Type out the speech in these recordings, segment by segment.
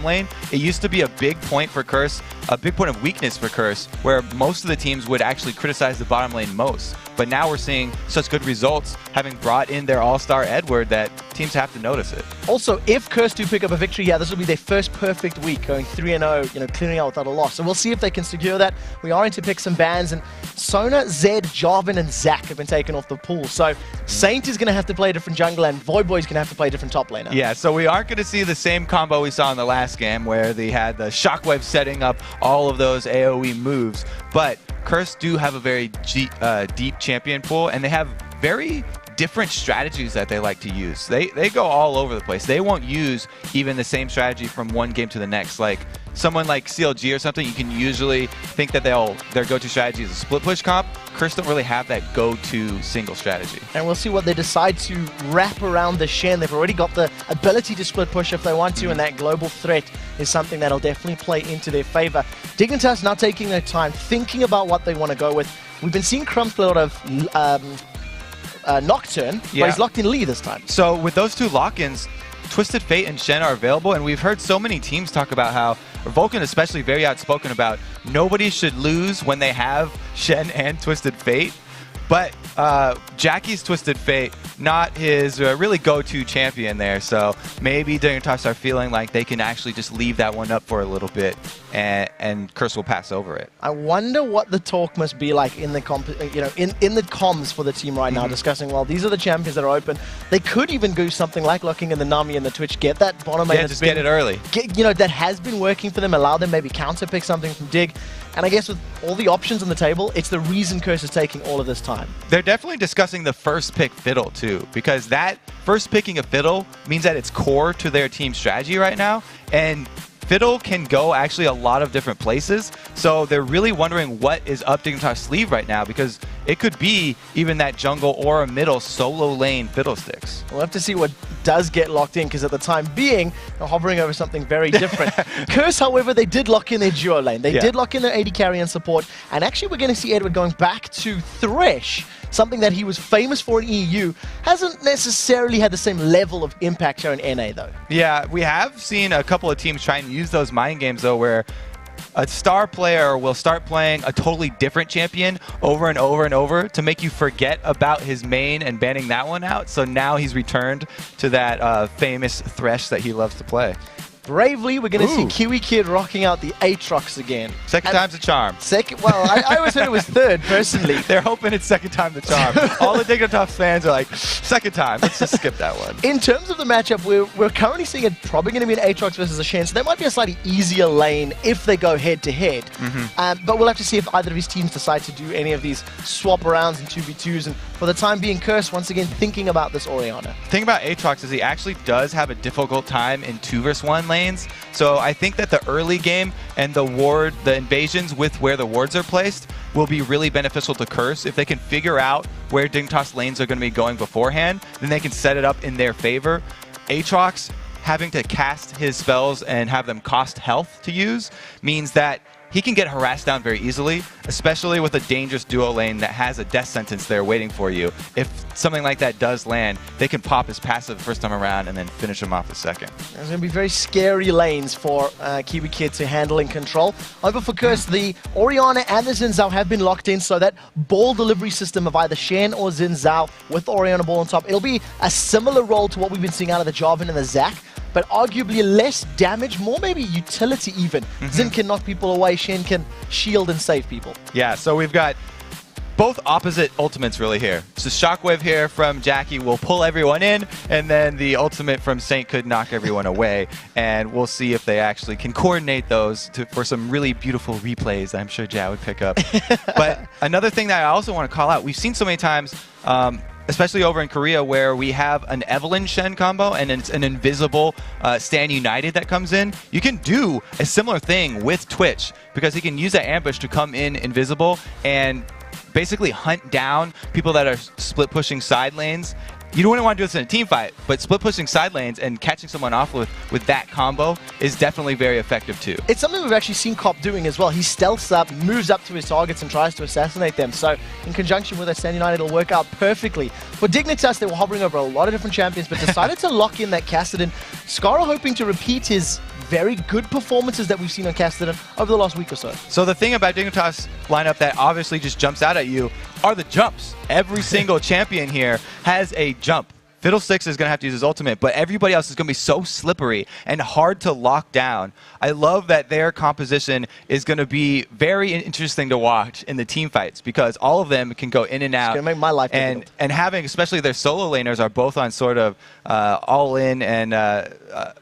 lane, it used to be a big point for Curse, a big point of weakness for Curse, where most of the teams would actually criticize the bottom lane most. But now we're seeing such good results, having brought in their all-star Edward, that teams have to notice it. Also, if Curse do pick up a victory here, this will be their first perfect week, going 3-0, you know, clearing out without a loss. So we'll see if they can secure that. We are in to pick some bans, and Sona, Zed, Jarvan, and Zac have been taken off the pool. So Saint is going to have to play a different jungler, and Voidboy's going to have to play a different top laner. Yeah, so we aren't going to see the same combo we saw in the last game, where they had the Shockwave setting up all of those AoE moves, but Curse do have a very deep champion pool, and they have very different strategies that they like to use. They go all over the place. They won't use even the same strategy from one game to the next. Like someone like CLG or something, you can usually think that their go-to strategy is a split push comp. Curse don't really have that go-to single strategy. And we'll see what they decide to wrap around the Shen. They've already got the ability to split push if they want to, and that global threat is something that'll definitely play into their favor. Dignitas now taking their time, thinking about what they want to go with. We've been seeing Crump play a lot of Nocturne, but he's locked in Lee this time. So with those two lock-ins, Twisted Fate and Shen are available, and we've heard so many teams talk about how, Vulcan especially very outspoken about, nobody should lose when they have Shen and Twisted Fate. But Jackie's Twisted Fate, not his really go-to champion there, so maybe Dignitas are feeling like they can actually just leave that one up for a little bit, and Curse will pass over it. I wonder what the talk must be like in the in the comms for the team right now, discussing, well, these are the champions that are open. They could even do something like locking in the Nami and the Twitch, get that bottom lane. Yeah, just get it early. That has been working for them, allow them maybe counter pick something from Dig. And I guess with all the options on the table, it's the reason Curse is taking all of this time. They're definitely discussing the first pick Fiddle too, because that first picking a Fiddle means that it's core to their team strategy right now, and Fiddle can go actually a lot of different places, so they're really wondering what is up Dignitas' sleeve right now, because it could be even that jungle or a middle solo lane Fiddlesticks. We'll have to see what does get locked in, because at the time being, they're hovering over something very different. Curse, however, they did lock in their duo lane. They did lock in their AD carry and support, and actually we're going to see Edward going back to Thresh, something that he was famous for in EU. Hasn't necessarily had the same level of impact here in NA, though. Yeah, we have seen a couple of teams try and use those mind games, though, where a star player will start playing a totally different champion over and over and over to make you forget about his main and banning that one out. So now he's returned to that famous Thresh that he loves to play. Bravely, we're going to see Kiwi Kid rocking out the Aatrox again. Second time's a charm. Well, I always heard it was third, personally. They're hoping it's second time the charm. All the Dignitas fans are like, second time, let's just skip that one. In terms of the matchup, we're currently seeing it probably going to be an Aatrox versus a Shen, so that might be a slightly easier lane if they go head-to-head. But we'll have to see if either of these teams decide to do any of these swap-arounds and 2v2s, and for the time being, Curse, once again, thinking about this Orianna. The thing about Aatrox is he actually does have a difficult time in 2v1 lanes, so I think that the early game and the invasions with where the wards are placed will be really beneficial to Curse. If they can figure out where Dignitas lanes are going to be going beforehand, then they can set it up in their favor. Aatrox having to cast his spells and have them cost health to use means that he can get harassed down very easily, especially with a dangerous duo lane that has a death sentence there waiting for you. If something like that does land, they can pop his passive the first time around and then finish him off the second. There's going to be very scary lanes for Kiwi Kid to handle and control. Over for Curse, the Orianna and the Xin Zhao have been locked in, so that ball delivery system of either Shen or Xin Zhao with Orianna ball on top, it'll be a similar role to what we've been seeing out of the Jarvan and the Zac, but arguably less damage, more maybe utility even. Xin can knock people away, Shen can shield and save people. Yeah, so we've got both opposite ultimates really here. So Shockwave here from Jackie will pull everyone in, and then the ultimate from Saint could knock everyone away. And we'll see if they actually can coordinate those for some really beautiful replays that I'm sure Jad would pick up. But another thing that I also want to call out, we've seen so many times, especially over in Korea, where we have an Evelynn Shen combo and it's an invisible Stand United that comes in. You can do a similar thing with Twitch, because he can use that ambush to come in invisible and basically hunt down people that are split pushing side lanes. You don't want to do this in a team fight, but split pushing side lanes and catching someone off with that combo is definitely very effective too. It's something we've actually seen Cop doing as well. He stealths up, moves up to his targets and tries to assassinate them. So in conjunction with a Stand United, it'll work out perfectly. For Dignitas, they were hovering over a lot of different champions, but decided to lock in that Kassadin. Scarra hoping to repeat his very good performances that we've seen on Castellan over the last week or so. So the thing about Dignitas lineup that obviously just jumps out at you are the jumps. Every single champion here has a jump. Fiddlesticks is going to have to use his ultimate, but everybody else is going to be so slippery and hard to lock down. I love that their composition is going to be very interesting to watch in the team fights because all of them can go in and out. It's going to make my life difficult. And having, especially their solo laners are both on sort of all-in and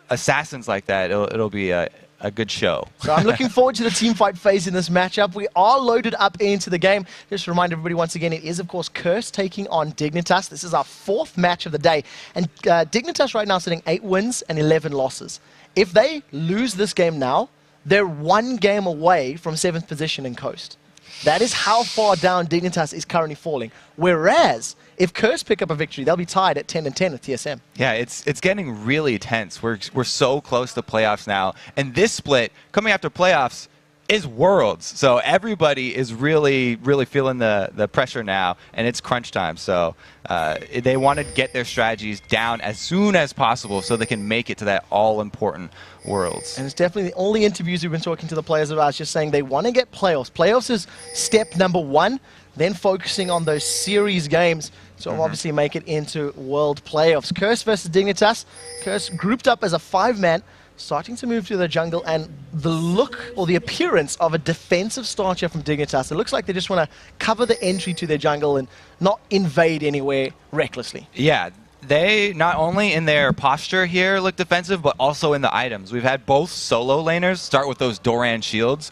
assassins like that, it'll be a good show. So I'm looking forward to the team fight phase in this matchup. We are loaded up into the game. Just to remind everybody once again, it is, of course, Curse taking on Dignitas. This is our 4th match of the day. And Dignitas right now sitting 8 wins and 11 losses. If they lose this game now, they're 1 game away from 7th position in Coast. That is how far down Dignitas is currently falling. Whereas, if Curse pick up a victory, they'll be tied at 10 and 10 with TSM. Yeah, it's getting really tense. We're so close to playoffs now. And this split, coming after playoffs, is Worlds. So everybody is really, really feeling the pressure now, and it's crunch time. So they want to get their strategies down as soon as possible so they can make it to that all-important Worlds. And it's definitely the only interviews we've been talking to the players about, just saying they want to get playoffs. Playoffs is step number 1, then focusing on those series games. So obviously make it into World Playoffs. Curse versus Dignitas. Curse grouped up as a 5-man, starting to move to the jungle, and the look or the appearance of a defensive starter from Dignitas. It looks like they just want to cover the entry to their jungle and not invade anywhere recklessly. Yeah, they not only in their posture here look defensive, but also in the items. We've had both solo laners start with those Doran shields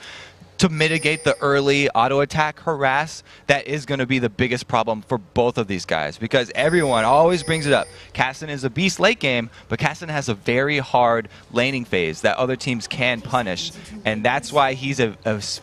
to mitigate the early auto attack harass. That is going to be the biggest problem for both of these guys because everyone always brings it up. Casson is a beast late game, but Casson has a very hard laning phase that other teams can punish, and that's why he's a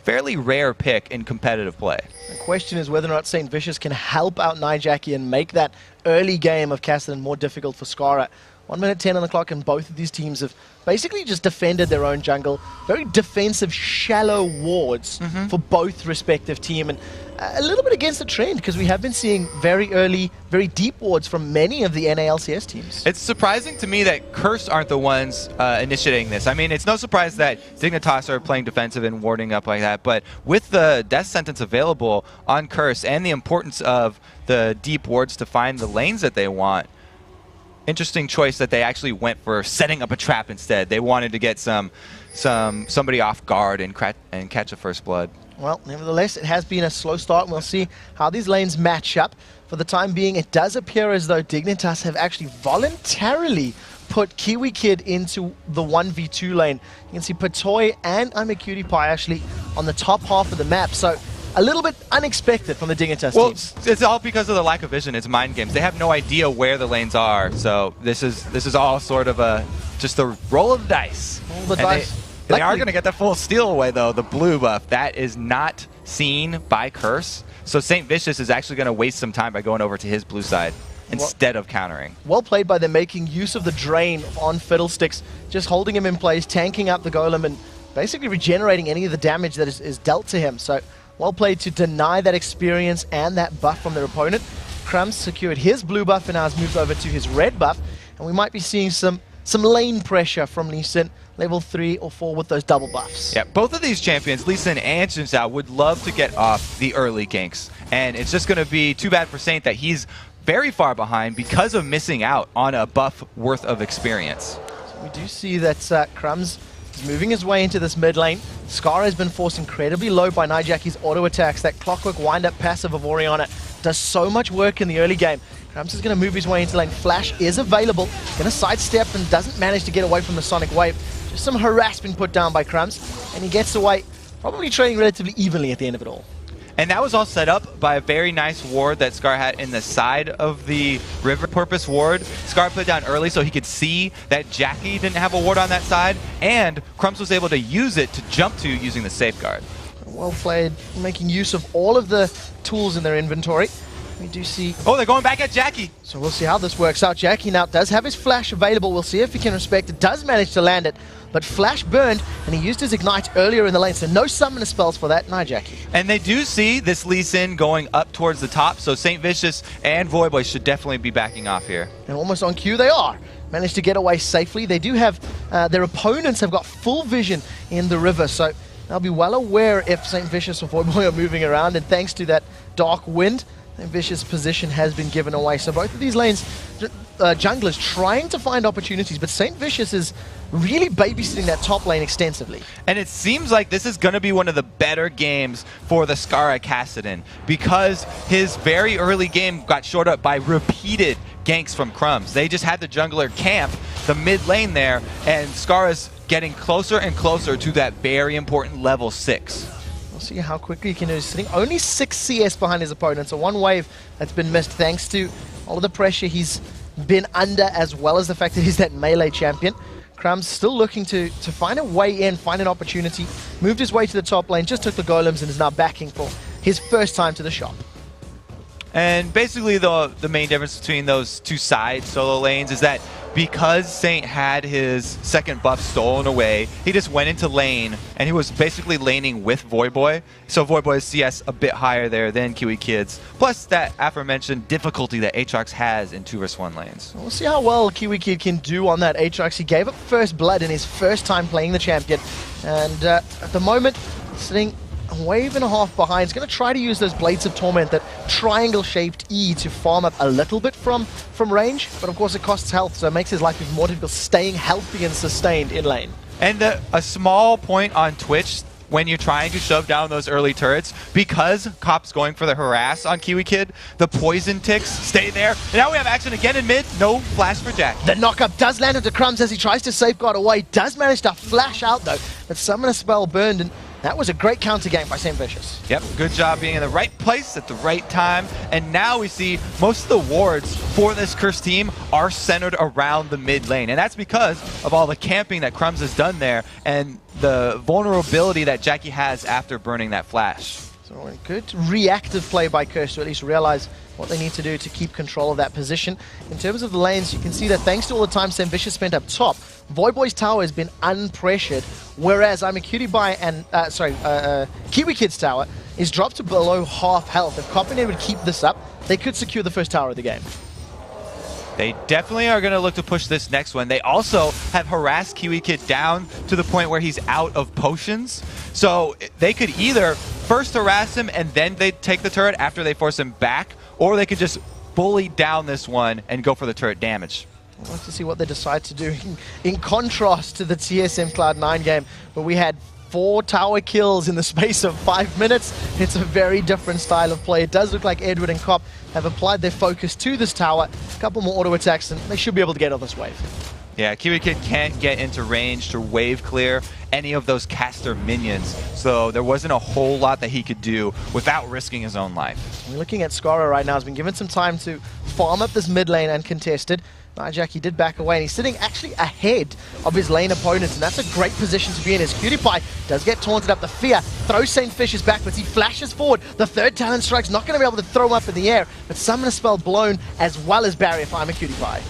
fairly rare pick in competitive play. The question is whether or not St. Vicious can help out Nijaki and make that early game of Casson more difficult for Skara. 1 minute 10 on the clock, and both of these teams have basically just defended their own jungle. Very defensive, shallow wards for both respective team, and a little bit against the trend because we have been seeing very early, very deep wards from many of the NALCS teams. It's surprising to me that Curse aren't the ones initiating this. I mean, it's no surprise that Dignitas are playing defensive and warding up like that, but with the death sentence available on Curse and the importance of the deep wards to find the lanes that they want, interesting choice that they actually went for setting up a trap instead. They wanted to get somebody off guard and catch a first blood. Well, nevertheless, it has been a slow start, and we'll see how these lanes match up. For the time being, it does appear as though Dignitas have actually voluntarily put Kiwi Kid into the 1v2 lane. You can see Patoy and I'm a Cutie Pie actually on the top half of the map. So a little bit unexpected from the Dignitas team. It's all because of the lack of vision. It's mind games. They have no idea where the lanes are. So this is all sort of just a roll of the dice. Roll the dice. They are going to get the full steal away, though, the blue buff. That is not seen by Curse. So St. Vicious is actually going to waste some time by going over to his blue side instead of countering. Well played by them, making use of the drain on Fiddlesticks, just holding him in place, tanking up the golem, and basically regenerating any of the damage that is dealt to him. So well played to deny that experience and that buff from their opponent. Crumbs secured his blue buff and now has moved over to his red buff, and we might be seeing some lane pressure from Lee Sin, level 3 or 4 with those double buffs. Yeah, both of these champions, Lee Sin and Jin Zhao, would love to get off the early ganks. And it's just going to be too bad for Saint that he's very far behind because of missing out on a buff worth of experience. So we do see that Crumbs is moving his way into this mid lane. Scar has been forced incredibly low by Nijaki's auto attacks. That clockwork wind-up passive of Oriana does so much work in the early game. Crumbs is going to move his way into lane. Flash is available. Going to sidestep and doesn't manage to get away from the Sonic Wave. Just some harassment put down by Crumbs, and he gets away, probably trading relatively evenly at the end of it all. And that was all set up by a very nice ward that Scar had in the side of the river purpose ward. Scar put it down early so he could see that Jackie didn't have a ward on that side, and Crumbs was able to use it to jump to using the safeguard. Well played, making use of all of the tools in their inventory. We do see... Oh, they're going back at Jackie. So we'll see how this works out. Jackie now does have his flash available. We'll see if he can respect it. Does manage to land it, but flash burned, and he used his ignite earlier in the lane, so no summoner spells for that. Nah, Jackie. And they do see this Lee Sin going up towards the top, so St. Vicious and Voyboy should definitely be backing off here. And almost on cue they are. Managed to get away safely. They do have... their opponents have got full vision in the river, so they'll be well aware if St. Vicious or Voyboy are moving around, and thanks to that dark wind, St. Vicious' position has been given away. So both of these lanes, junglers trying to find opportunities, but St. Vicious is really babysitting that top lane extensively. And it seems like this is going to be one of the better games for the Skara Kassadin, because his very early game got short up by repeated ganks from Crumbs. They just had the jungler camp the mid lane there, and Skara's getting closer and closer to that very important level 6. We'll see how quickly he can do. He's sitting only 6 CS behind his opponent, so one wave that's been missed thanks to all of the pressure he's been under, as well as the fact that he's that melee champion. Crumbs still looking to find a way in, find an opportunity, moved his way to the top lane, just took the golems, and is now backing for his first time to the shop. And basically the main difference between those two side solo lanes is that because Saint had his second buff stolen away, he just went into lane, and he was basically laning with Voyboy. So Voyboy's CS a bit higher there than Kiwi Kid's, plus that aforementioned difficulty that Aatrox has in 2vs1 lanes. We'll see how well Kiwi Kid can do on that Aatrox. He gave up first blood in his first time playing the champion, and at the moment, sitting a wave and a half behind. He's going to try to use those Blades of Torment, that triangle-shaped E, to farm up a little bit from range, but of course it costs health, so it makes his life even more difficult staying healthy and sustained in lane. And a small point on Twitch, when you're trying to shove down those early turrets, because Cop's going for the harass on Kiwi Kid, the poison ticks stay there. And now we have action again in mid, no flash for Jack. The knockup does land into Crumbs as he tries to safeguard away, does manage to flash out though, but Summoner Spell burned, and that was a great counter game by St. Vicious. Yep, good job being in the right place at the right time. And now we see most of the wards for this Cursed team are centered around the mid lane. And that's because of all the camping that Crumbs has done there and the vulnerability that Jackie has after burning that flash. So a good reactive play by Curse to at least realize what they need to do to keep control of that position. In terms of the lanes, you can see that thanks to all the time St. Vicious spent up top, Voyboy's tower has been unpressured, whereas I'm a Cutie Pie and Kiwi Kid's tower is dropped to below half health. If Copper would keep this up, they could secure the first tower of the game. They definitely are going to look to push this next one. They also have harassed Kiwi Kid down to the point where he's out of potions. So they could either first harass him and then they take the turret after they force him back, or they could just bully down this one and go for the turret damage. I'd like to see what they decide to do in contrast to the TSM Cloud9 game, where we had 4 tower kills in the space of 5 minutes. It's a very different style of play. It does look like Edward and Cop have applied their focus to this tower. A couple more auto attacks and they should be able to get on this wave. Yeah, Kiwi Kid can't get into range to wave clear any of those caster minions, so there wasn't a whole lot that he could do without risking his own life. We're looking at Skara right now. Has been given some time to farm up this mid lane uncontested. Jackie did back away, and he's sitting actually ahead of his lane opponents, and that's a great position to be in. His Cutie Pie does get taunted up. The fear throws St. Vicious backwards. He flashes forward. The third talent strike's not going to be able to throw him up in the air, but Summoner Spell blown as well as barrier for I'm a Cutie Pie.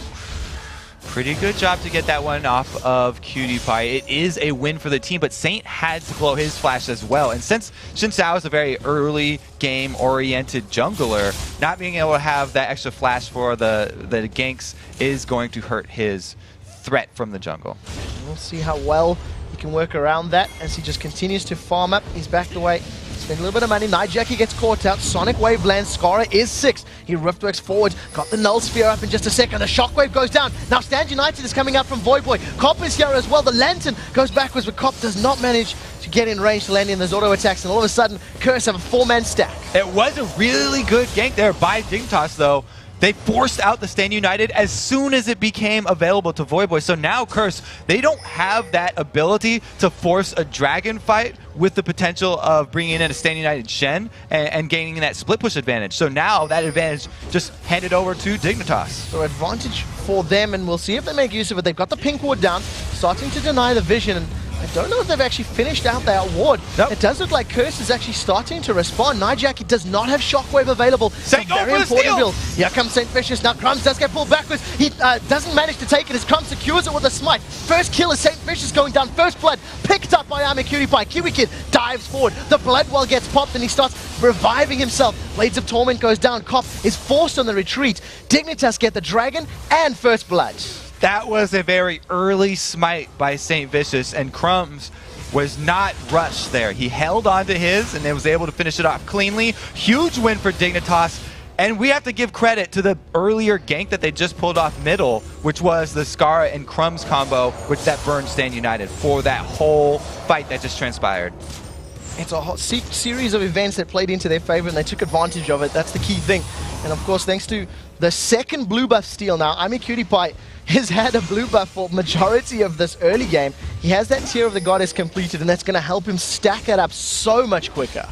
Pretty good job to get that one off of Cutie Pie. It is a win for the team, but Saint had to blow his flash as well. And since Xin Sao is a very early game-oriented jungler, not being able to have that extra flash for the ganks is going to hurt his threat from the jungle. We'll see how well he can work around that as he just continues to farm up. He's backed away. Spend a little bit of money. Jackie gets caught out. Sonic Wave lands. Skara is 6. He riftworks forward. Got the Null Sphere up in just a second. The Shockwave goes down. Now Stand United is coming out from Voyboy. Cop is here as well. The Lantern goes backwards, but Cop does not manage to get in range to land in those auto attacks. And all of a sudden, Curse have a 4-man stack. It was a really good gank there by Dignitas, though. They forced out the Stand United as soon as it became available to Voyboy. So now Curse, they don't have that ability to force a dragon fight with the potential of bringing in a Stand United Shen and gaining that split push advantage. So now that advantage just handed over to Dignitas. So advantage for them, and we'll see if they make use of it. They've got the pink ward down, starting to deny the vision. And I don't know if they've actually finished out that ward. Nope. It does look like Curse is actually starting to respond. Nijaki does not have Shockwave available. Saint, go Very for the important steal. build. Here comes St. Vicious. Now Crumbs does get pulled backwards. He doesn't manage to take it as Crumbs secures it with a smite. First kill is St. Vicious going down. First blood picked up by ArmyCutiePie. Kiwi Kid dives forward. The blood well gets popped and he starts reviving himself. Blades of Torment goes down. Cop is forced on the retreat. Dignitas get the dragon and first blood. That was a very early smite by St. Vicious, and Crumbs was not rushed there. He held on to his and then was able to finish it off cleanly. Huge win for Dignitas. And we have to give credit to the earlier gank that they just pulled off middle, which was the Skara and Crumbs combo, which that burned Stand United for that whole fight that just transpired. It's a whole series of events that played into their favor, and they took advantage of it. That's the key thing. And of course, thanks to the second blue buff steal now, ArmyCutiePie has had a blue buff for majority of this early game. He has that Tear of the Goddess completed, and that's going to help him stack it up so much quicker.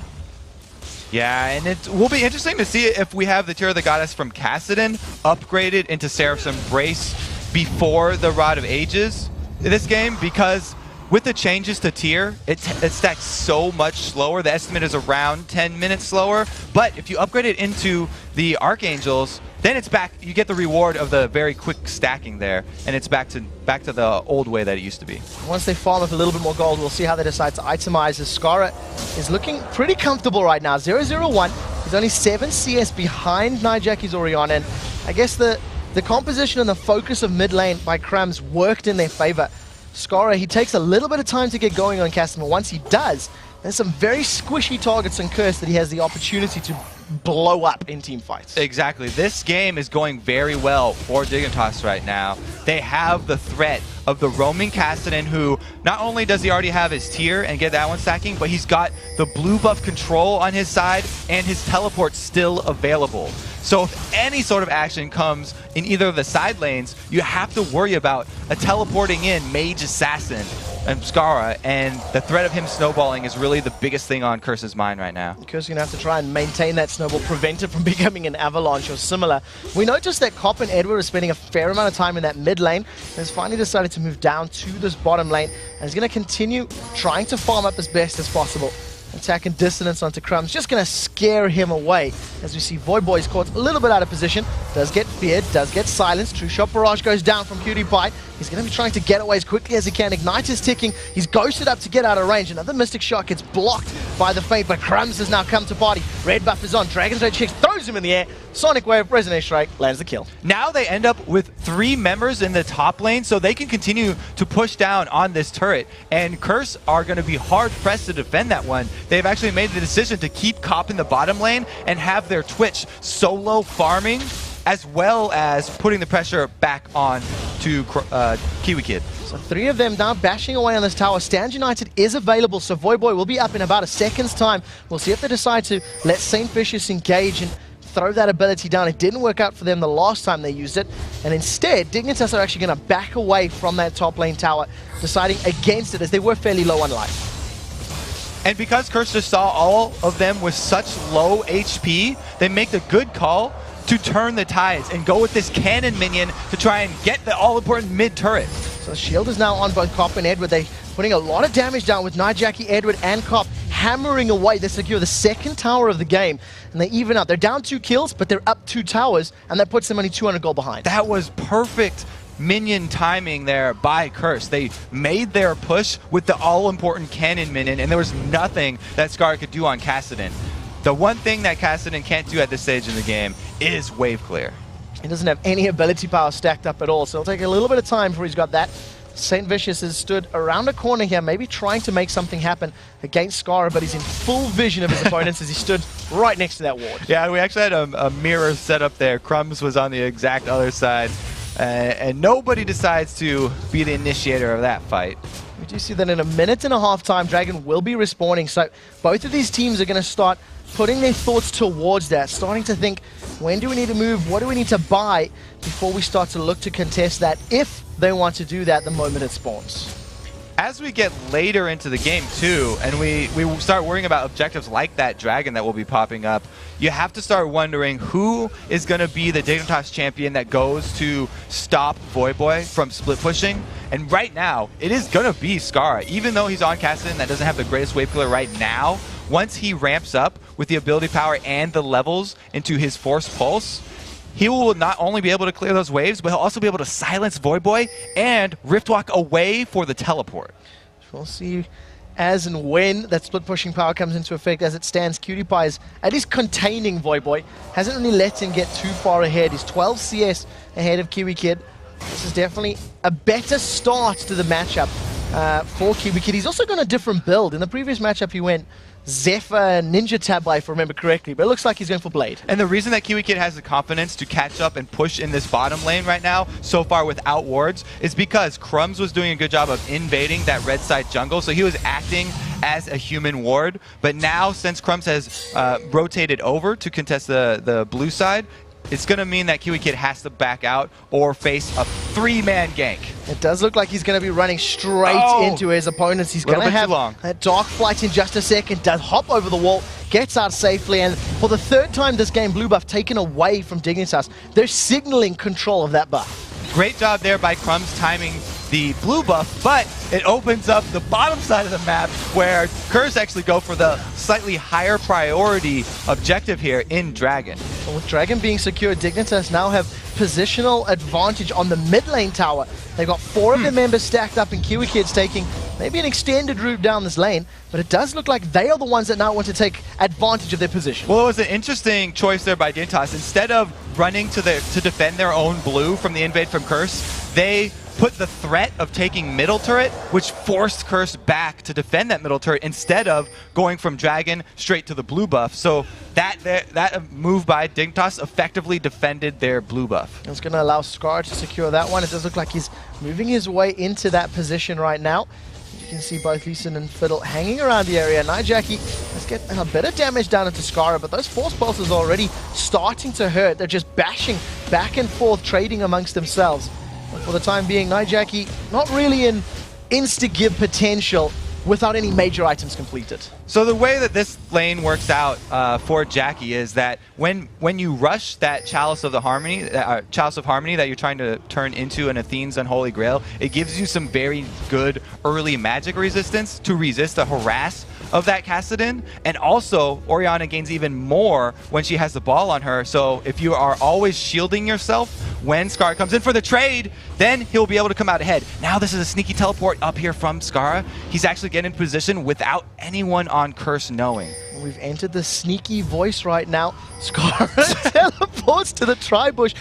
Yeah, and it will be interesting to see if we have the Tear of the Goddess from Kassadin upgraded into Seraph's Embrace before the Rod of Ages in this game, because with the changes to tier, it stacks so much slower. The estimate is around 10 minutes slower, but if you upgrade it into the Archangels, then it's back. You get the reward of the very quick stacking there, and it's back to the old way that it used to be. Once they farm up a little bit more gold, we'll see how they decide to itemize. As Skara is looking pretty comfortable right now. 0-0-1. He's only 7 CS behind Nijaki's Orion, and I guess the composition and the focus of mid lane by Crumbs worked in their favor. Skara, he takes a little bit of time to get going on Kassadin. Once he does, there's some very squishy targets on Curse that he has the opportunity to blow up in team fights. Exactly. This game is going very well for Dignitas right now. They have the threat of the roaming Kassadin, who not only does he already have his tier and get that one stacking, but he's got the blue buff control on his side and his teleport still available. So if any sort of action comes in either of the side lanes, you have to worry about a teleporting in Mage Assassin and Skara, and the threat of him snowballing is really the biggest thing on Curse's mind right now. Curse is going to have to try and maintain that snowball, prevent it from becoming an avalanche or similar. We noticed that Cop and Edward are spending a fair amount of time in that mid lane, and has finally decided to move down to this bottom lane, and is going to continue trying to farm up as best as possible. Attack and dissonance onto Crumbs, just going to scare him away. As we see Voidboy's caught a little bit out of position, does get feared, does get silenced. True Shot Barrage goes down from CutiePie. He's going to be trying to get away as quickly as he can. Ignite is ticking, he's ghosted up to get out of range. Another Mystic Shot gets blocked by the Fate, but Crumbs has now come to party. Red buff is on, Dragon's Rage Chicks throws him in the air. Sonic Wave, Resonate Strike, lands the kill. Now they end up with 3 members in the top lane, so they can continue to push down on this turret. And Curse are going to be hard-pressed to defend that one. They've actually made the decision to keep Cop in the bottom lane and have their Twitch solo farming, as well as putting the pressure back on to Kiwi Kid. So 3 of them now bashing away on this tower. Stand United is available, so Voidboy will be up in about a second's time. We'll see if they decide to let St. Vicious engage and throw that ability down. It didn't work out for them the last time they used it, and instead Dignitas are actually going to back away from that top lane tower, deciding against it as they were fairly low on life. And because Curse just saw all of them with such low HP, they make the good call to turn the tides and go with this cannon minion to try and get the all-important mid turret. So shield is now on both Cop and Edward. They're putting a lot of damage down with Nijaki, Edward, and Cop hammering away. They secure the second tower of the game, and they even out. They're down 2 kills, but they're up 2 towers, and that puts them only 200 gold behind. That was perfect minion timing there by Curse. They made their push with the all-important cannon minion, and there was nothing that Skara could do on Kassadin. The one thing that Kassadin can't do at this stage in the game is wave clear. He doesn't have any ability power stacked up at all, so it'll take a little bit of time before he's got that. St. Vicious has stood around a corner here, maybe trying to make something happen against Skara, but he's in full vision of his opponents as he stood right next to that ward. Yeah, we actually had a mirror set up there. Crumbs was on the exact other side, and nobody decides to be the initiator of that fight. We do see that in a minute and a half time, Dragon will be respawning, so both of these teams are going to start putting their thoughts towards that, starting to think, when do we need to move, what do we need to buy before we start to look to contest that, if they want to do that the moment it spawns. As we get later into the game too, and we start worrying about objectives like that dragon that will be popping up, you have to start wondering who is going to be the Dignitas champion that goes to stop Voidboy from split pushing. And right now, it is going to be Skara. Even though he's on Kassadin that doesn't have the greatest wave killer right now, once he ramps up with the ability power and the levels into his Force Pulse, he will not only be able to clear those waves, but he'll also be able to silence Voidboy and Riftwalk away for the teleport. We'll see as and when that split pushing power comes into effect. As it stands, QtPie is at least containing Voidboy. Hasn't really let him get too far ahead. He's 12 CS ahead of Kiwi Kid. This is definitely a better start to the matchup for Kiwi Kid. He's also got a different build. In the previous matchup, he went Zephyr Ninja Tabby, if I remember correctly, but it looks like he's going for Blade. And the reason that Kiwi Kid has the confidence to catch up and push in this bottom lane right now, so far without wards, is because Crumbs was doing a good job of invading that red side jungle, so he was acting as a human ward. But now, since Crumbs has rotated over to contest the blue side, it's going to mean that Kiwi Kid has to back out or face a 3-man gank. It does look like he's going to be running straight into his opponents. He's going to have a Dark Flight in just a second, does hop over the wall, gets out safely, and for the third time this game, blue buff taken away from Dignitas. They're signaling control of that buff. Great job there by Crumbs timing the blue buff, but it opens up the bottom side of the map where Curse actually go for the slightly higher priority objective here in Dragon. Well, with Dragon being secure, Dignitas now have positional advantage on the mid lane tower. They've got 4 of their members stacked up, and Kiwi Kid's taking maybe an extended route down this lane, but it does look like they are the ones that now want to take advantage of their position. Well, it was an interesting choice there by Dignitas. Instead of running to defend their own blue from the invade from Curse, they put the threat of taking middle turret, which forced Curse back to defend that middle turret instead of going from Dragon straight to the blue buff. So that move by Dignitas effectively defended their blue buff. It's going to allow Scar to secure that one. It does look like he's moving his way into that position right now. You can see both Leeson and Fiddle hanging around the area. Nijaki, let's get a bit of damage down into Skara, but those Force Pulses are already starting to hurt. They're just bashing back and forth, trading amongst themselves. But for the time being, Nijaki not really in insta-give potential without any major items completed. So the way that this lane works out for Jackie is that when you rush that Chalice of Harmony that you're trying to turn into an Athene's Unholy Grail, it gives you some very good early magic resistance to resist the harass of that Kassadin, and also Orianna gains even more when she has the ball on her. So if you are always shielding yourself when Skara comes in for the trade, then he'll be able to come out ahead. Now this is a sneaky teleport up here from Skara. He's actually getting in position without anyone on Curse knowing. We've entered the sneaky voice right now. Skara teleports to the tri-bush.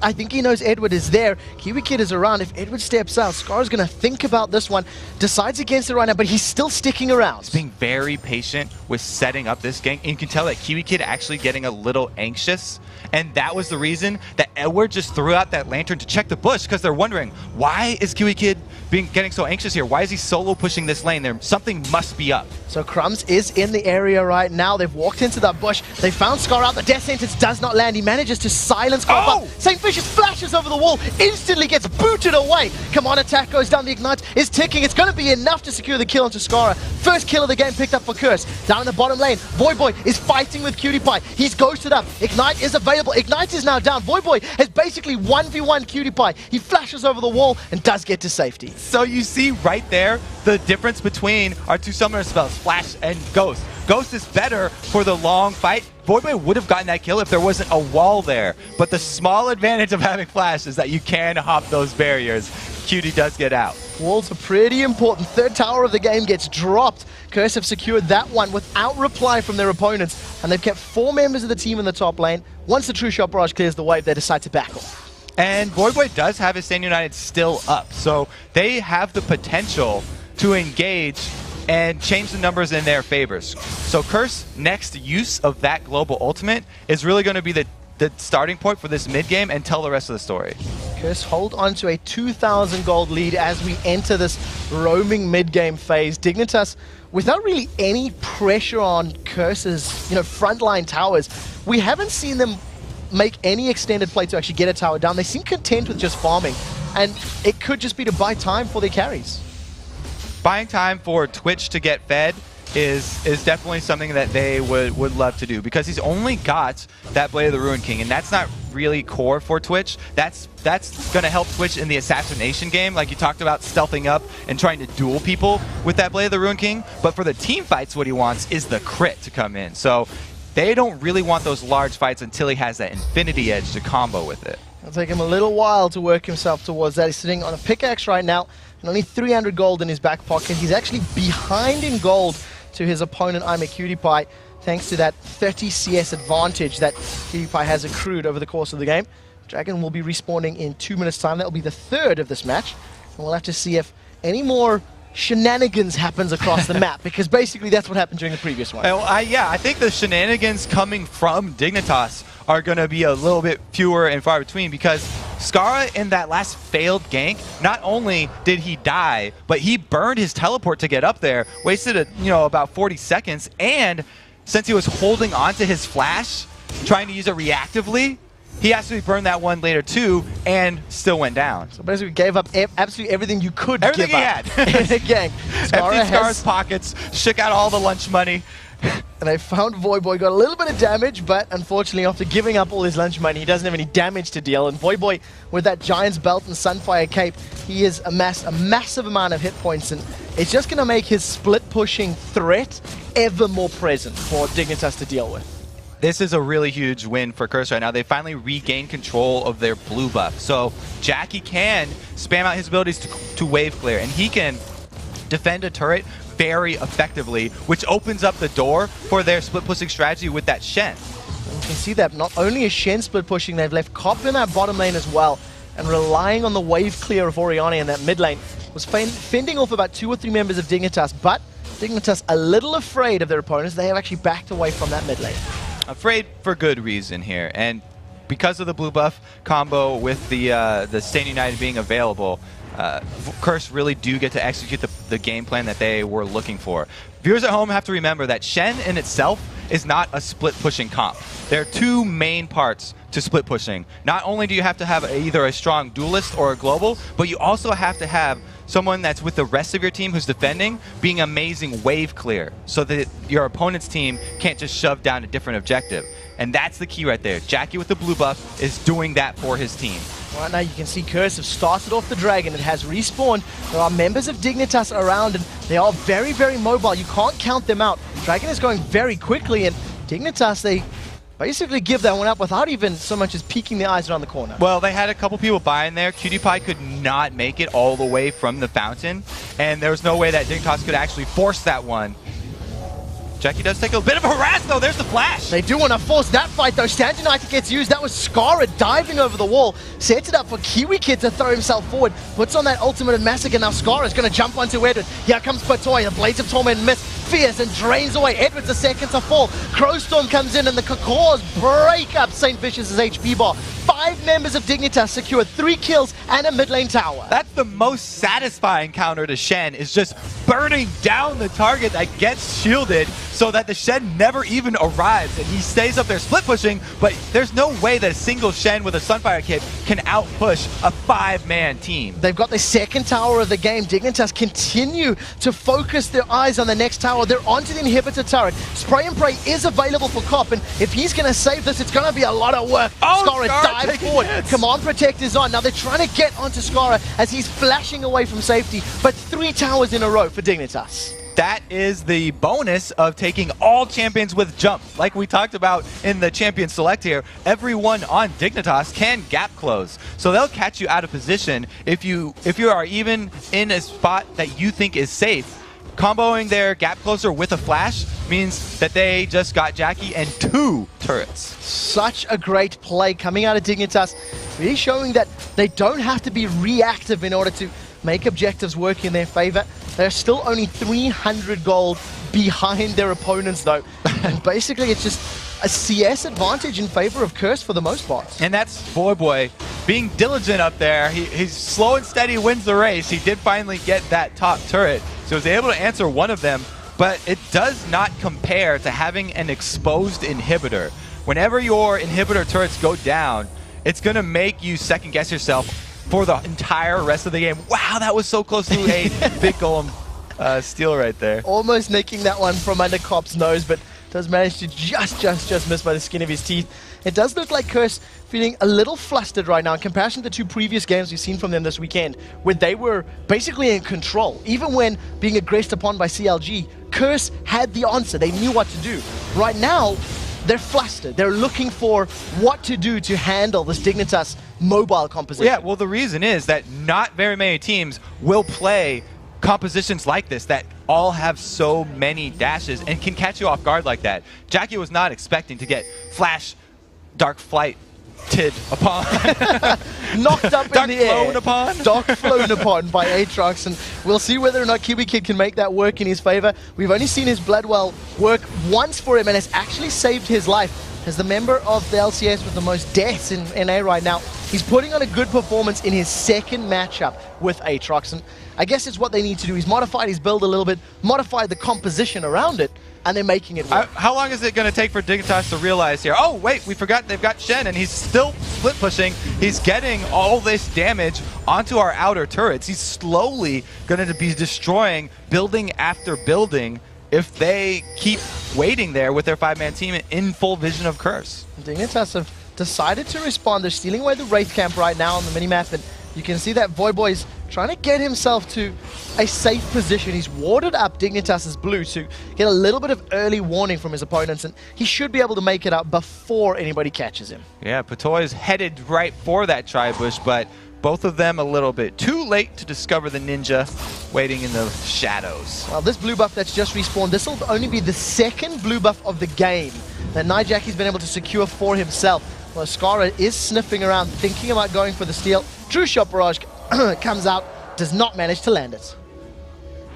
I think he knows Edward is there. Kiwi Kid is around. If Edward steps out, Skara's going to think about this one. Decides against it right now, but he's still sticking around. He's being very patient with setting up this gank. And you can tell that Kiwi Kid actually getting a little anxious. And that was the reason that Edward just threw out that lantern to check the bush, because they're wondering, why is Kiwi Kid getting so anxious here? Why is he solo pushing this lane? Something must be up. So Crumbs is in the area right now. They've walked into that bush. They found Scar out. The death sentence does not land. He manages to silence Scar. St. Vicious flashes over the wall, instantly gets booted away. Come on, attack goes down. The Ignite is ticking. It's going to be enough to secure the kill onto Skara. First kill of the game picked up for Curse. Down in the bottom lane, Voidboy is fighting with QtPie. He's ghosted up. Ignite is available. Ignite is now down. Voidboy has basically 1v1 QtPie. He flashes over the wall and does get to safety. So you see right there the difference between our two summoner spells, Flash and Ghost. Ghost is better for the long fight. Voidboy would have gotten that kill if there wasn't a wall there. But the small advantage of having Flash is that you can hop those barriers. Cutie does get out. Walls are pretty important. Third tower of the game gets dropped. Curse have secured that one without reply from their opponents. And they've kept 4 members of the team in the top lane. Once the True Shot Barrage clears the wave, they decide to back off. And Voidboy does have his Stand United still up. So they have the potential to engage and change the numbers in their favors. So Curse next use of that global ultimate is really going to be the starting point for this mid game and tell the rest of the story. Curse hold on to a 2,000 gold lead as we enter this roaming mid game phase. Dignitas, without really any pressure on Curse's frontline towers, we haven't seen them make any extended play to actually get a tower down. They seem content with just farming, and it could just be to buy time for their carries. Buying time for Twitch to get fed is definitely something that they would love to do, because he's only got that Blade of the Ruined King, and that's not really core for Twitch. That's going to help Twitch in the assassination game, like you talked about, stealthing up and trying to duel people with that Blade of the Ruined King. But for the team fights, what he wants is the crit to come in. So they don't really want those large fights until he has that Infinity Edge to combo with it. It'll take him a little while to work himself towards that. He's sitting on a pickaxe right now and only 300 gold in his back pocket. He's actually behind in gold to his opponent, I'm a Cutie Pie, thanks to that 30 CS advantage that Cutie Pie has accrued over the course of the game. Dragon will be respawning in 2 minutes' time. That will be the third of this match. And we'll have to see if any more shenanigans happens across the map, because basically that's what happened during the previous one. Yeah, I think the shenanigans coming from Dignitas are going to be a little bit fewer and far between, because Skara in that last failed gank, not only did he die, but he burned his teleport to get up there, wasted about 40 seconds, and since he was holding onto his flash, trying to use it reactively, he actually burned that one later too, and still went down. So basically gave up absolutely everything you could give up. Everything he had. In the gang. Emptied Skara's pockets, shook out all the lunch money. And they found Voyboy, got a little bit of damage, but unfortunately after giving up all his lunch money, he doesn't have any damage to deal. And Voyboy, with that Giant's Belt and Sunfire Cape, he has amassed a massive amount of hit points, and it's just going to make his split-pushing threat ever more present for Dignitas to deal with. This is a really huge win for Curse right now. They finally regained control of their blue buff. So Jackie can spam out his abilities to wave clear, and he can defend a turret very effectively, which opens up the door for their split pushing strategy with that Shen. And you can see that not only is Shen split pushing, they've left Cop in that bottom lane as well, and relying on the wave clear of Oriana in that mid lane was fending off about 2 or 3 members of Dignitas, but Dignitas a little afraid of their opponents. They have actually backed away from that mid lane. Afraid for good reason here, and because of the blue buff combo with the Stain United being available, Curse really do get to execute the game plan that they were looking for. Viewers at home have to remember that Shen in itself is not a split pushing comp. There are 2 main parts to split pushing. Not only do you have to have either a strong duelist or a global, but you also have to have someone that's with the rest of your team who's defending being amazing wave clear, so that your opponent's team can't just shove down a different objective. And that's the key right there. Jackie with the blue buff is doing that for his team. Right now you can see Curse have started off the Dragon. It has respawned. There are members of Dignitas around, and they are very, very mobile. You can't count them out. Dragon is going very quickly, and Dignitas, they basically give that one up without even so much as peeking their eyes around the corner. Well, they had a couple people buying there. Cutie Pie could not make it all the way from the fountain, and there was no way that Dignitas could actually force that one. Jackie does take a bit of a harass, though. There's the flash. They do want to force that fight, though. Stand United gets used. That was Skara diving over the wall. Sets it up for Kiwi Kid to throw himself forward. Puts on that ultimate and massacre. Now Skara's going to jump onto Edward. Here comes Patoy. The Blades of Torment miss. Fierce and drains away. Edward's the second to fall. Crowstorm comes in, and the Kakors break up St. Vicious's HP bar. 5 members of Dignitas secure 3 kills and a mid lane tower. That's the most satisfying counter to Shen, is just burning down the target that gets shielded so that the Shen never even arrives, and he stays up there split pushing, but there's no way that a single Shen with a Sunfire Cape can outpush a 5-man team. They've got the second tower of the game. Dignitas continue to focus their eyes on the next tower. They're onto the inhibitor turret. Spray and Pray is available for Cop, and if he's going to save this, it's going to be a lot of work. Oh, Skara dives forward. Hits. Command Protect is on. Now they're trying to get onto Skara as he's flashing away from safety, but 3 towers in a row for Dignitas. That is the bonus of taking all champions with jump. Like we talked about in the champion select here, everyone on Dignitas can gap close. So they'll catch you out of position if you are even in a spot that you think is safe. Comboing their gap closer with a flash means that they just got Jackie and 2 turrets. Such a great play coming out of Dignitas, really showing that they don't have to be reactive in order to make objectives work in their favor. They're still only 300 gold behind their opponents, though. And basically, it's just a CS advantage in favor of Curse for the most part. And that's Voyboy being diligent up there. He's slow and steady, wins the race. He did finally get that top turret, so he was able to answer one of them, but it does not compare to having an exposed inhibitor. Whenever your inhibitor turrets go down, it's going to make you second guess yourself for the entire rest of the game. Wow, that was so close to a big golem. Steal right there. Almost nicking that one from under Cop's nose, but does manage to just miss by the skin of his teeth. It does look like Curse feeling a little flustered right now in comparison to the two previous games we've seen from them this weekend, where they were basically in control. Even when being aggressed upon by CLG, Curse had the answer. They knew what to do. Right now, they're flustered. They're looking for what to do to handle this Dignitas mobile composition. Yeah, well, the reason is that not very many teams will play compositions like this that all have so many dashes and can catch you off guard like that. Jackie was not expecting to get Flash Dark Flight upon. Knocked up in the air. Upon. Dark flown upon by Aatrox, and we'll see whether or not Kiwi Kid can make that work in his favor. We've only seen his Bloodwell work once for him, and it's actually saved his life. As the member of the LCS with the most deaths in NA right now, he's putting on a good performance in his second matchup with Aatrox, and I guess it's what they need to do. He's modified his build a little bit, modified the composition around it, and they're making it work. How long is it going to take for Dignitas to realize here, oh wait, we forgot they've got Shen, and he's still split pushing. He's getting all this damage onto our outer turrets. He's slowly going to be destroying building after building if they keep waiting there with their 5-man team in full vision of Curse. Dignitas have decided to respond. They're stealing away the Wraith camp right now on the minimap, and you can see that Voidboy's trying to get himself to a safe position. He's warded up Dignitas' blue to get a little bit of early warning from his opponents, and he should be able to make it up before anybody catches him. Yeah, Patoy's headed right for that tri-bush, but both of them a little bit too late to discover the ninja waiting in the shadows. Well, this blue buff that's just respawned, this will only be the second blue buff of the game that Jackie's been able to secure for himself. Well, Skara is sniffing around, thinking about going for the steal. True Shot Barrage comes out, does not manage to land it.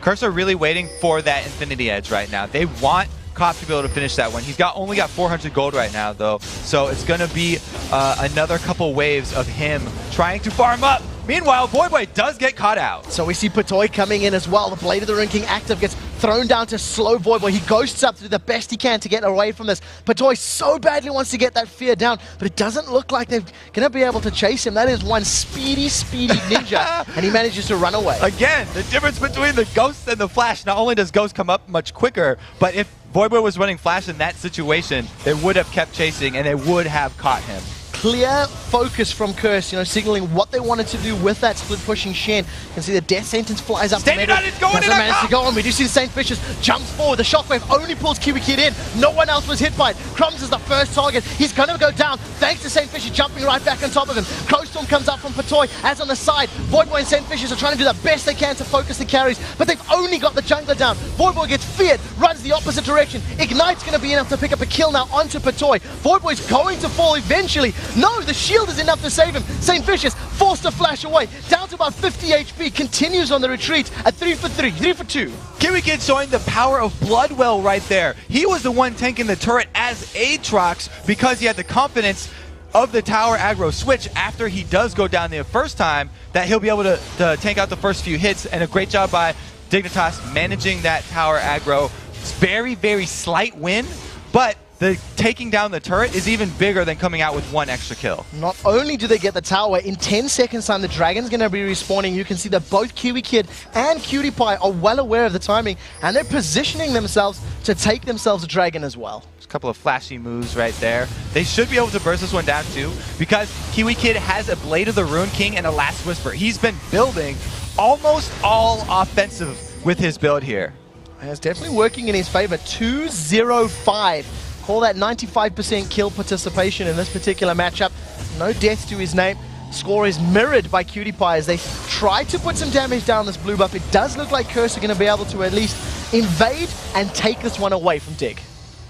Curse are really waiting for that Infinity Edge right now. They want Cop to be able to finish that one. He's only got 400 gold right now, though, so it's going to be another couple waves of him trying to farm up. Meanwhile, Voidboy does get caught out. So we see Patoy coming in as well. The Blade of the Rune King active gets thrown down to slow Voidboy. He ghosts up to do the best he can to get away from this. Patoy so badly wants to get that fear down, but it doesn't look like they're going to be able to chase him. That is one speedy ninja, and he manages to run away. Again, the difference between the Ghost and the Flash. Not only does Ghost come up much quicker, but if Voidboy was running Flash in that situation, they would have kept chasing and they would have caught him. Clear focus from Curse, signaling what they wanted to do with that split pushing Shen. You can see the death sentence flies up. Standing on it, going in. Doesn't manage to go on. We do see the Saint Vicious jumps forward. The shockwave only pulls Kiwi Kid in. No one else was hit by it. Crumbs is the first target. He's going to go down thanks to Saint Vicious jumping right back on top of him. Crowstorm comes out from Patoy as on the side. Voidboy and Saint Vicious are trying to do the best they can to focus the carries, but they've only got the jungler down. Voidboy gets feared, runs the opposite direction. Ignite's going to be enough to pick up a kill now onto Patoy. Voidboy's going to fall eventually. No, the shield is enough to save him. Saint Vicious forced to flash away, down to about 50 HP, continues on the retreat at 3 for 2. Kiwi Kid showing the power of Bloodwell right there. He was the one tanking the turret as Aatrox because he had the confidence of the tower aggro switch after he does go down the first time that he'll be able to tank out the first few hits, and a great job by Dignitas managing that tower aggro. It's very slight win, but the taking down the turret is even bigger than coming out with one extra kill. Not only do they get the tower, in 10 seconds time the Dragon's going to be respawning. You can see that both Kiwi Kid and Cutie Pie are well aware of the timing, and they're positioning themselves to take themselves a Dragon as well. There's a couple of flashy moves right there. They should be able to burst this one down too, because Kiwi Kid has a Blade of the Rune King and a Last Whisper. He's been building almost all offensive with his build here. And it's definitely working in his favor. 2-0-5. Call that 95% kill participation in this particular matchup. No death to his name. Score is mirrored by Cutie Pie as they try to put some damage down this blue buff. It does look like Curse are going to be able to at least invade and take this one away from Dig.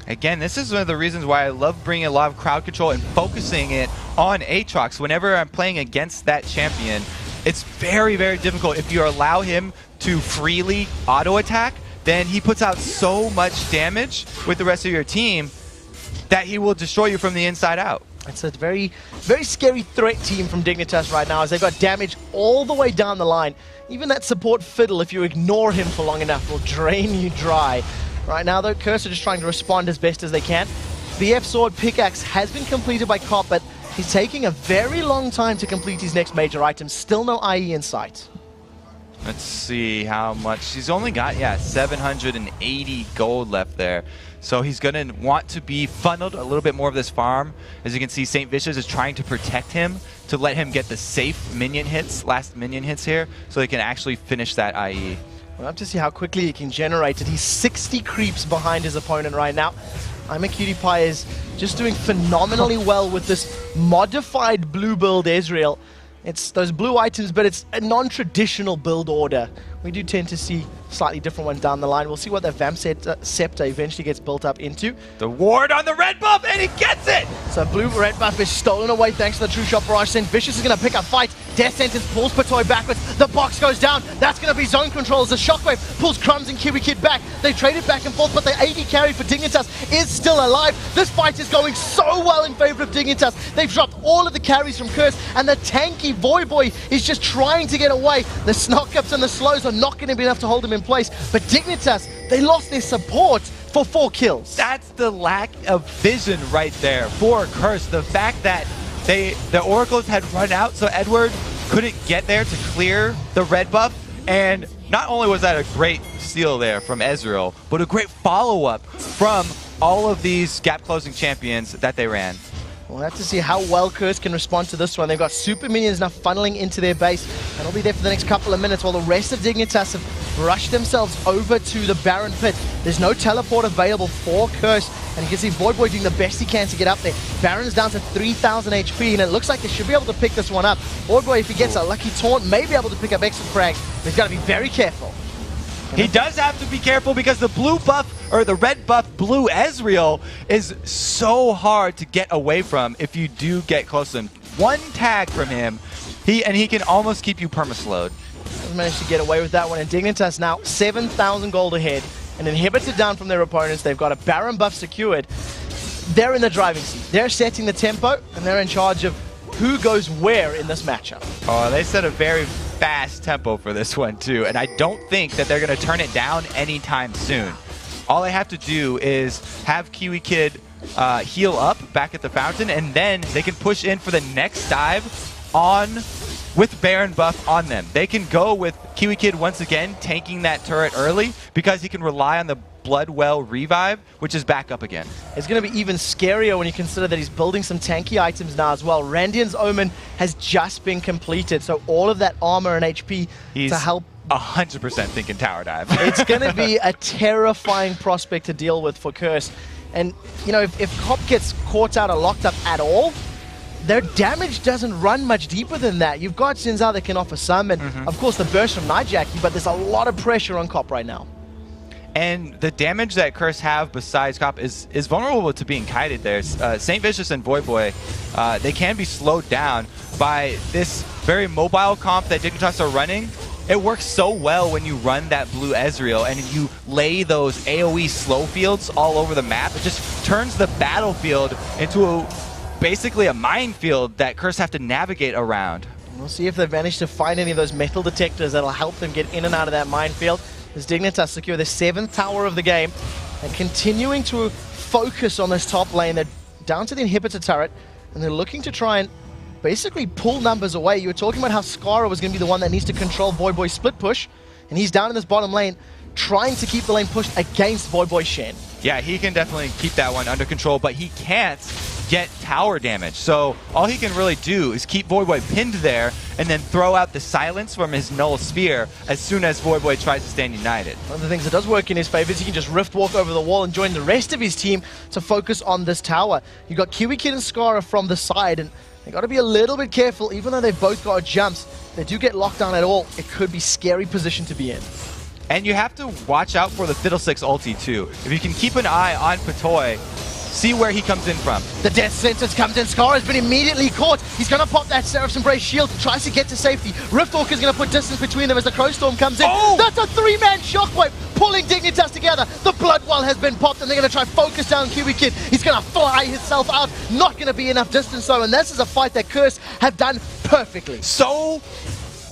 Again, this is one of the reasons why I love bringing a lot of crowd control and focusing it on Aatrox. Whenever I'm playing against that champion, it's very difficult. If you allow him to freely auto-attack, then he puts out so much damage with the rest of your team that he will destroy you from the inside out. It's a very scary threat team from Dignitas right now as they've got damage all the way down the line. Even that support Fiddle, if you ignore him for long enough, will drain you dry. Right now, though, Curse are just trying to respond as best as they can. The F-Sword pickaxe has been completed by Cop, but he's taking a very long time to complete his next major item. Still no IE in sight. Let's see how much. He's only got, yeah, 780 gold left there. So he's going to want to be funneled a little bit more of this farm. As you can see, St. Vicious is trying to protect him to let him get the safe minion hits, last minion hits here, so they can actually finish that IE. We'll have to see how quickly he can generate it. He's 60 creeps behind his opponent right now. I'm a Cutie Pie is just doing phenomenally well with this modified blue build Ezreal. It's those blue items, but it's a non-traditional build order. We do tend to see slightly different ones down the line. We'll see what the Vamp Scepter eventually gets built up into. The ward on the red buff, and he gets it! So blue red buff is stolen away thanks to the True Shot Barrage. St. Vicious is going to pick a fight. Death Sentence pulls Patoy backwards. The box goes down. That's going to be zone control as the Shockwave pulls Crumbs and Kiwi Kid back. They traded back and forth, but the AD carry for Dignitas is still alive. This fight is going so well in favor of Dignitas. They've dropped all of the carries from Curse, and the tanky Voyboy is just trying to get away. The Snockups and the slows are not going to be enough to hold him in place, but Dignitas, they lost their support for 4 kills. That's the lack of vision right there for Curse. The fact that the Oracles had run out, so Edward couldn't get there to clear the red buff, and not only was that a great steal there from Ezreal, but a great follow-up from all of these gap-closing champions that they ran. We'll have to see how well Curse can respond to this one. They've got super minions now funneling into their base, and they'll be there for the next couple of minutes while the rest of Dignitas have rushed themselves over to the Baron Pit. There's no teleport available for Curse, and you can see Voidboy doing the best he can to get up there. Baron's down to 3,000 HP, and it looks like they should be able to pick this one up. Voidboy, if he gets a lucky taunt, may be able to pick up extra frag, but he's got to be very careful. He does have to be careful because the blue buff, or the red buff blue Ezreal is so hard to get away from if you do get close to him. One tag from him, he can almost keep you permaslowed. Doesn't manage to get away with that one, and Dignitas now 7,000 gold ahead. An inhibitor down from their opponents. They've got a Baron buff secured. They're in the driving seat. They're setting the tempo, and they're in charge of who goes where in this matchup. Oh, they set a very fast tempo for this one too, and I don't think that they're going to turn it down anytime soon. All they have to do is have Kiwi Kid heal up back at the fountain, and then they can push in for the next dive on with Baron buff on them. They can go with Kiwi Kid once again tanking that turret early because he can rely on the Bloodwell revive, which is back up again. It's going to be even scarier when you consider that he's building some tanky items now as well. Randian's Omen has just been completed, so all of that armor and HP to help. 100% thinking tower dive. It's going to be a terrifying prospect to deal with for Curse. And, you know, if Cop gets caught out or locked up at all, their damage doesn't run much deeper than that. You've got Xin Zhao that can offer some, and of course the burst from Nightjackie, but there's a lot of pressure on Cop right now. And the damage that Curse have besides Cop is vulnerable to being kited there. St. Vicious and Voyboy, they can be slowed down by this very mobile comp that Dignitas are running. It works so well when you run that blue Ezreal and you lay those AoE slow fields all over the map. It just turns the battlefield into basically a minefield that Curse have to navigate around. We'll see if they've managed to find any of those metal detectors that'll help them get in and out of that minefield. As Dignitas secure the 7th tower of the game and continuing to focus on this top lane. They're down to the inhibitor turret, and they're looking to try and basically pull numbers away. You were talking about how Skara was going to be the one that needs to control Voyboy's split push, and he's down in this bottom lane trying to keep the lane pushed against Voyboy Shen. Yeah, he can definitely keep that one under control, but he can't get tower damage. So all he can really do is keep Voyboy pinned there and then throw out the silence from his Null Sphere as soon as Voyboy tries to stand united. One of the things that does work in his favor is he can just rift walk over the wall and join the rest of his team to focus on this tower. You got Kiwi Kid and Skara from the side, and they got to be a little bit careful. Even though they've both got jumps, they do get locked down at all. It could be a scary position to be in. And you have to watch out for the Fiddlesticks ulti too. If you can keep an eye on Patoy, see where he comes in from. The death sentence comes in. Skara has been immediately caught. He's going to pop that Seraph's Embrace shield, tries to get to safety. Riftwalker's going to put distance between them as the Crowstorm comes in. Oh! That's a 3-man shockwave pulling Dignitas together. The Bloodwell has been popped, and they're going to try focus down Kiwi Kid. He's going to fly himself out. Not going to be enough distance though, and this is a fight that Curse have done perfectly. So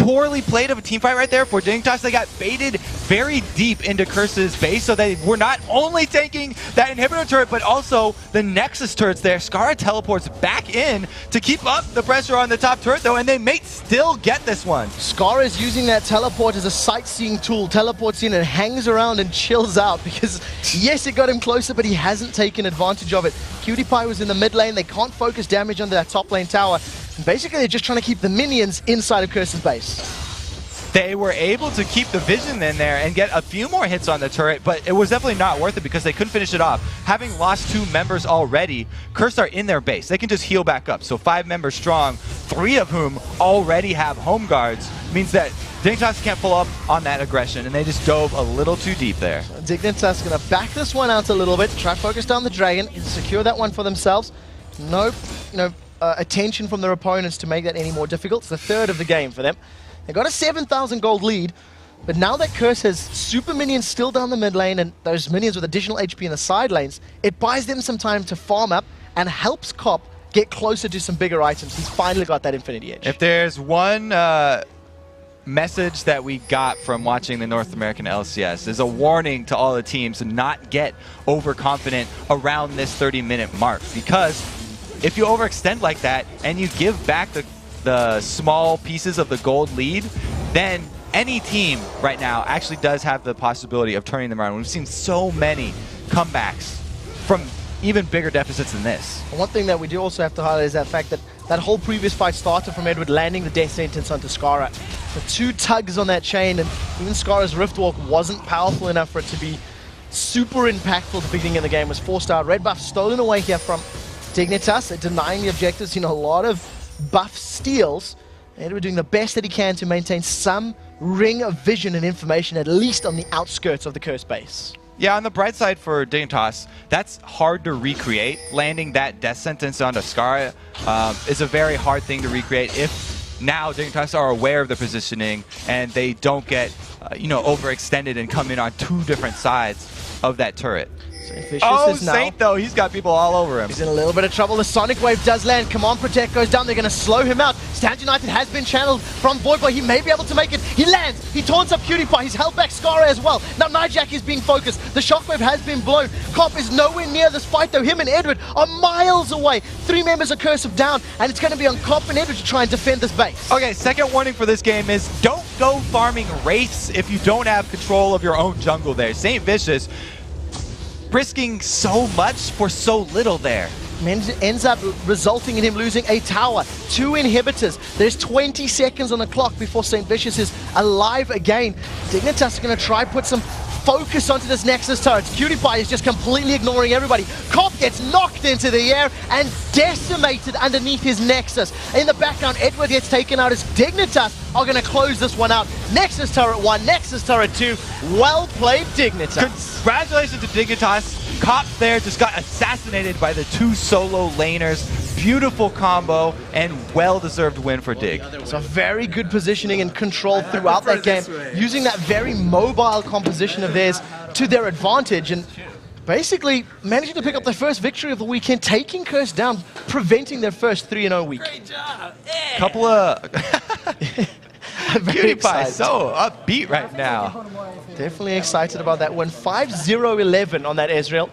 poorly played of a team fight right there for Dignitas. They got baited very deep into Curse's base, so they were not only taking that inhibitor turret, but also the Nexus turrets there. Skara teleports back in to keep up the pressure on the top turret, though, and they may still get this one. Skara is using that teleport as a sightseeing tool. Teleports in and hangs around and chills out because, yes, it got him closer, but he hasn't taken advantage of it. Cutie Pie was in the mid lane. They can't focus damage onto that top lane tower. And basically, they're just trying to keep the minions inside of Curse's base. They were able to keep the vision in there and get a few more hits on the turret, but it was definitely not worth it because they couldn't finish it off. Having lost 2 members already, Curse are in their base. They can just heal back up. So 5 members strong, 3 of whom already have home guards, means that Dignitas can't pull up on that aggression, and they just dove a little too deep there. Dignitas going to back this one out a little bit, try to focus down the dragon, and secure that one for themselves. No, attention from their opponents to make that any more difficult. It's the third of the game for them. They got a 7,000 gold lead, but now that Curse has super minions still down the mid lane and those minions with additional HP in the side lanes, it buys them some time to farm up and helps Cop get closer to some bigger items. He's finally got that Infinity Edge. If there's one message that we got from watching the North American LCS is a warning to all the teams to not get overconfident around this 30-minute mark, because if you overextend like that and you give back the small pieces of the gold lead, then any team right now actually does have the possibility of turning them around. We've seen so many comebacks from even bigger deficits than this. One thing that we do also have to highlight is that fact that that whole previous fight started from Edward landing the death sentence onto Skara. The 2 tugs on that chain, and even Skara's Riftwalk wasn't powerful enough for it to be super impactful at the beginning of the game. It was forced out. Red buff stolen away here from Dignitas. They're denying the objectives. Seen a lot of buff steals. Edward doing the best that he can to maintain some ring of vision and information, at least on the outskirts of the Curse base. Yeah, on the bright side for Dignitas, that's hard to recreate. Landing that death sentence onto Skara is a very hard thing to recreate if now Dignitas are aware of the positioning and they don't get overextended and come in on 2 different sides of that turret. Oh, Saint, though, he's got people all over him. He's in a little bit of trouble. The Sonic Wave does land. Command Protect goes down. They're going to slow him out. Stand United has been channeled from Void Boy. He may be able to make it. He lands. He taunts up Cutie Pie. He's held back Skara as well. Now Nijak is being focused. The Shockwave has been blown. Cop is nowhere near this fight, though. Him and Edward are miles away. 3 members of Curse of down, and it's going to be on Cop and Edward to try and defend this base. Okay, second warning for this game is don't go farming Wraiths if you don't have control of your own jungle there. Saint Vicious risking so much for so little there. Ends up resulting in him losing a tower, 2 inhibitors. There's 20 seconds on the clock before St. Vicious is alive again. Dignitas are going to try put some focus onto this Nexus turret. Cutie Pie is just completely ignoring everybody. Cop gets knocked into the air and decimated underneath his Nexus. In the background, Edward gets taken out as Dignitas are going to close this one out. Nexus turret 1, Nexus turret 2. Well played, Dignitas. Congratulations to Dignitas. Cop there just got assassinated by the 2 solo laners. Beautiful combo and well-deserved win for Dig. So very good positioning and control throughout that game, using that very mobile composition of theirs to their advantage, and basically managing to pick up their first victory of the weekend, taking Curse down, preventing their first 3-0 week. Great job. Yeah. Couple of Cutie Pie so upbeat right now. Definitely excited about that one. 5-0-11 on that Ezreal.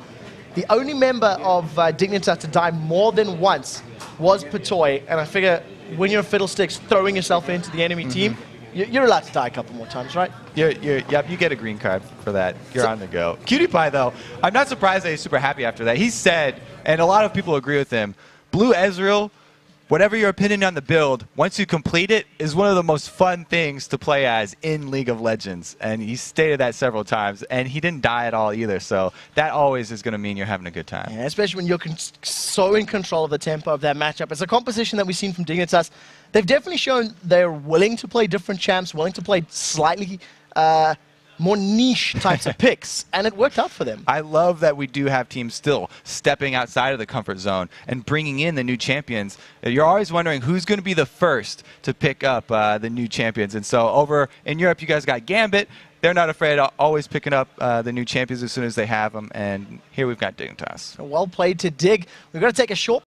The only member of Dignitas to die more than once was Patoy, and I figure when you're Fiddlesticks throwing yourself into the enemy team, you're allowed to die a couple more times, right? Yep, you get a green card for that. You're on the go. Cutie Pie, though, I'm not surprised that he's super happy after that. He said, and a lot of people agree with him, Blue Ezreal, whatever your opinion on the build, once you complete it, is one of the most fun things to play as in League of Legends. And he stated that several times, and he didn't die at all either. So that always is going to mean you're having a good time. Yeah, especially when you're so in control of the tempo of that matchup. It's a composition that we've seen from Dignitas. They've definitely shown they're willing to play different champs, willing to play slightly more niche types of picks, and it worked out for them. I love that we do have teams still stepping outside of the comfort zone and bringing in the new champions. You're always wondering who's going to be the first to pick up the new champions. And so over in Europe, you guys got Gambit. They're not afraid of always picking up the new champions as soon as they have them. And here we've got Dignitas. Well played to Dig. We've got to take a short